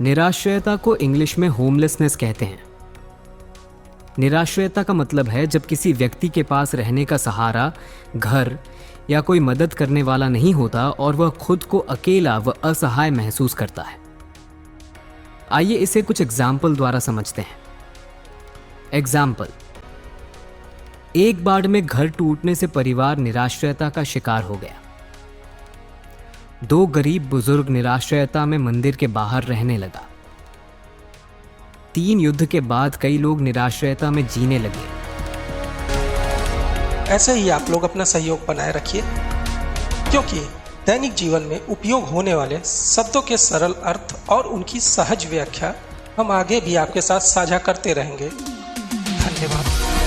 निराश्रयता को इंग्लिश में होमलेसनेस कहते हैं। निराश्रयता का मतलब है जब किसी व्यक्ति के पास रहने का सहारा, घर या कोई मदद करने वाला नहीं होता और वह खुद को अकेला व असहाय महसूस करता है। आइए इसे कुछ एग्जाम्पल द्वारा समझते हैं। एग्जाम्पल: एक बाढ़ में घर टूटने से परिवार निराश्रयता का शिकार हो गया। 2 गरीब बुजुर्ग निराश्रयता में मंदिर के बाहर रहने लगा। 3 युद्ध के बाद कई लोग निराश्रयता में जीने लगे। ऐसे ही आप लोग अपना सहयोग बनाए रखिए, क्योंकि दैनिक जीवन में उपयोग होने वाले शब्दों के सरल अर्थ और उनकी सहज व्याख्या हम आगे भी आपके साथ साझा करते रहेंगे। धन्यवाद।